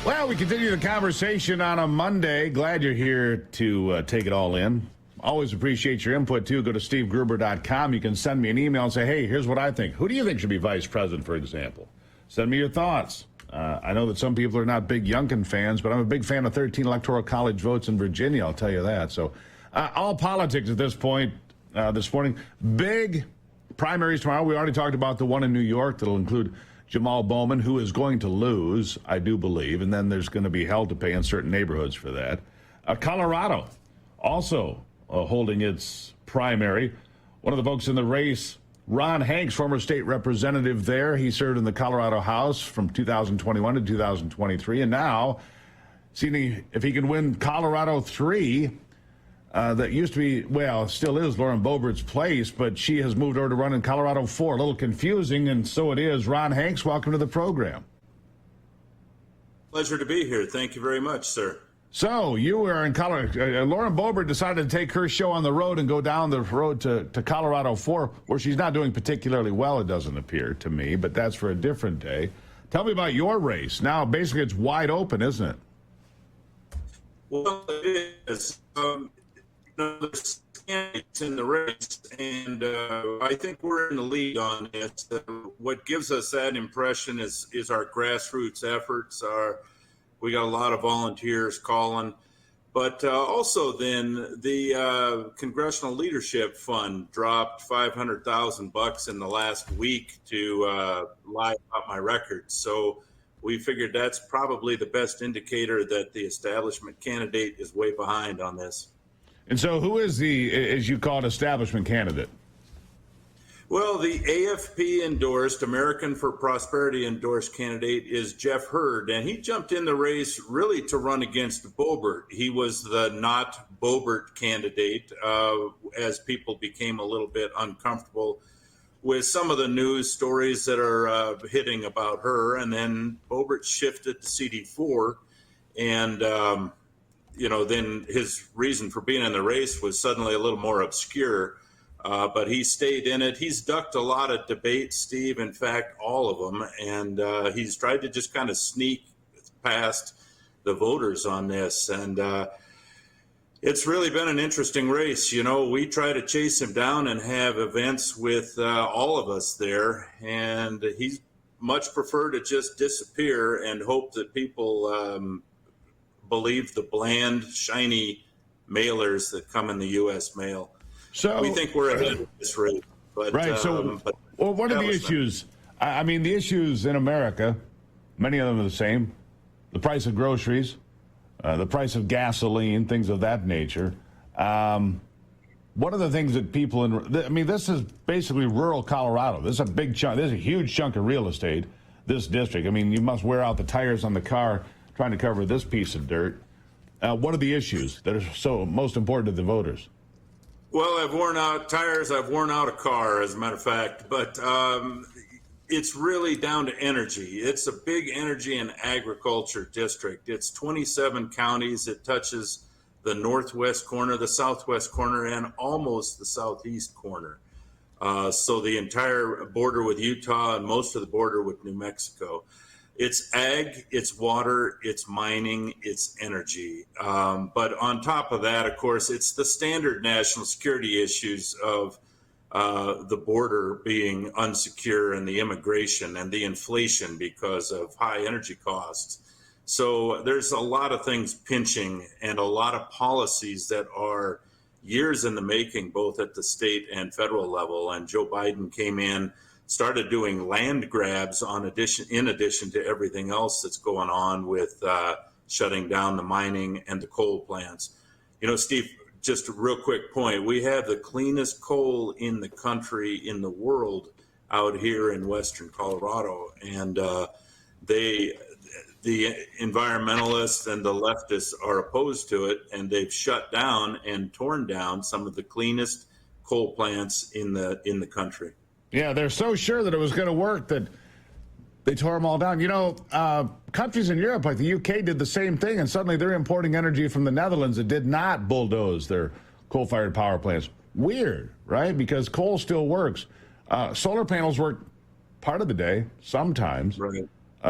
Well, we continue the conversation on a Monday. Glad you're here to take it all in. Always appreciate your input, too. Go to stevegruber.com. You can send me an email and say, hey, here's what I think. Who do you think should be vice president, for example? Send me your thoughts. I know that some people are not big Youngkin fans, but I'm a big fan of 13 electoral college votes in Virginia, I'll tell you that. So all politics at this point this morning. Big primaries tomorrow. We already talked about the one in New York that'll include Jamal Bowman, who is going to lose, I do believe, and then there's going to be hell to pay in certain neighborhoods for that. Colorado also holding its primary. One of the folks in the race, Ron Hanks, former state representative there. He served in the Colorado House from 2021 to 2023, and now seeing if he can win Colorado 3. That used to be, well, still is Lauren Boebert's place, but she has moved over to run in Colorado 4. A little confusing, and so it is. Ron Hanks, welcome to the program. Pleasure to be here. Thank you very much, sir. So you were in Colorado. Lauren Boebert decided to take her show on the road and go down the road to Colorado 4, where she's not doing particularly well, it doesn't appear to me, but that's for a different day. Tell me about your race. Now, basically, it's wide open, isn't it? Well, it is. There's candidates in the race, and I think we're in the lead on this. What gives us that impression is our grassroots efforts. We got a lot of volunteers calling, but also then the Congressional Leadership Fund dropped $500,000 in the last week to lie about my records. So we figured that's probably the best indicator that the establishment candidate is way behind on this. And so who is the, as you call it, establishment candidate? Well, the AFP endorsed, American for Prosperity endorsed candidate is Jeff Hurd, and he jumped in the race really to run against Boebert. He was the not Boebert candidate as people became a little bit uncomfortable with some of the news stories that are hitting about her. And then Boebert shifted to CD4, and then his reason for being in the race was suddenly a little more obscure, but he stayed in it. He's ducked a lot of debates, Steve, in fact, all of them, and he's tried to just kind of sneak past the voters on this, and it's really been an interesting race. We try to chase him down and have events with all of us there, and he's much prefer to just disappear and hope that people believe the bland, shiny mailers that come in the U.S. mail. So we think we're ahead of this race. But, right. Well, what are the issues? I mean, the issues in America, many of them are the same. The price of groceries, the price of gasoline, things of that nature. What are the things that people this is basically rural Colorado. This is a big chunk. This is a huge chunk of real estate, this district. I mean, you must wear out the tires on the car trying to cover this piece of dirt. What are the issues that are so most important to the voters? Well, I've worn out tires. I've worn out a car, as a matter of fact. But it's really down to energy. It's a big energy and agriculture district. It's 27 counties. It touches the northwest corner, the southwest corner, and almost the southeast corner. So the entire border with Utah and most of the border with New Mexico. It's ag, it's water, it's mining, it's energy. But on top of that, of course, it's the standard national security issues of the border being unsecure and the immigration and the inflation because of high energy costs. So there's a lot of things pinching and a lot of policies that are years in the making, both at the state and federal level. And Joe Biden came in, started doing land grabs in addition to everything else that's going on with shutting down the mining and the coal plants. Steve, just a real quick point. We have the cleanest coal in the country, in the world, out here in western Colorado. And the environmentalists and the leftists are opposed to it, and they've shut down and torn down some of the cleanest coal plants in the country. Yeah, they're so sure that it was going to work that they tore them all down. Countries in Europe, like the UK, did the same thing, and suddenly they're importing energy from the Netherlands that did not bulldoze their coal-fired power plants. Weird, right? Because coal still works. Solar panels work part of the day, sometimes. Right.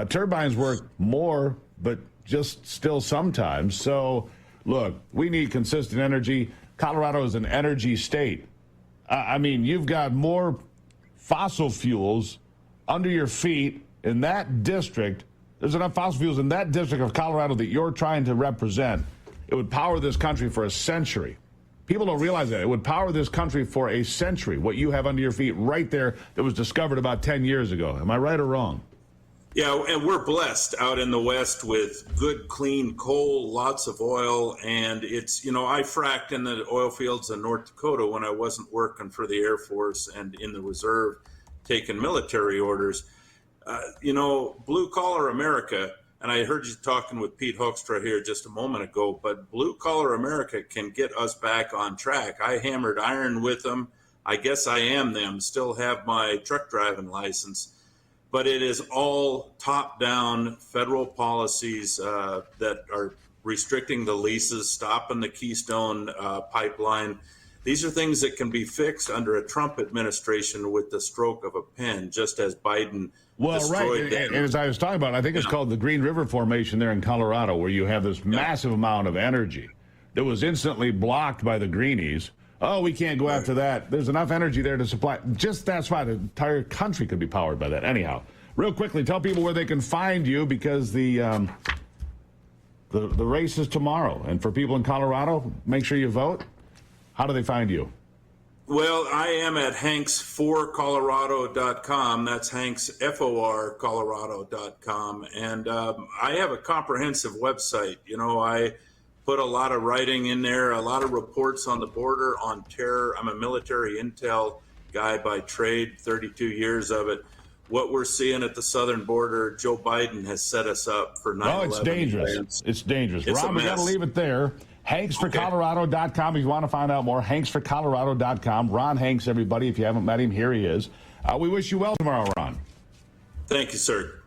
Turbines work more, but just still sometimes. So, look, we need consistent energy. Colorado is an energy state. I mean, you've got more fossil fuels under your feet in that district. There's enough fossil fuels in that district of Colorado that you're trying to represent. It would power this country for a century. People don't realize that. It would power this country for a century, what you have under your feet right there that was discovered about 10 years ago. Am I right or wrong? Yeah, and we're blessed out in the West with good, clean coal, lots of oil. And it's, I fracked in the oil fields in North Dakota when I wasn't working for the Air Force and in the reserve taking military orders. Blue collar America, and I heard you talking with Pete Hoekstra here just a moment ago, but blue collar America can get us back on track. I hammered iron with them. I guess I am them, still have my truck driving license. But it is all top-down federal policies that are restricting the leases, stopping the Keystone pipeline. These are things that can be fixed under a Trump administration with the stroke of a pen, just as Biden destroyed them. And as I was talking about, I think it's called the Green River Formation there in Colorado, where you have this massive amount of energy that was instantly blocked by the greenies. Oh, we can't go after that. There's enough energy there to supply. Just that's why the entire country could be powered by that. Anyhow, real quickly, tell people where they can find you, because the race is tomorrow. And for people in Colorado, make sure you vote. How do they find you? Well, I am at hanksforcolorado.com. That's Hanks, F-O-R, Colorado.com. And I have a comprehensive website. I put a lot of writing in there, a lot of reports on the border, on terror. I'm a military intel guy by trade, 32 years of it. What we're seeing at the southern border, Joe Biden has set us up for 9/11. Oh, it's dangerous. Events. It's dangerous. It's Rob, we got to leave it there. HanksForColorado.com if you want to find out more. HanksForColorado.com. Ron Hanks, everybody. If you haven't met him, here he is. We wish you well tomorrow, Ron. Thank you, sir.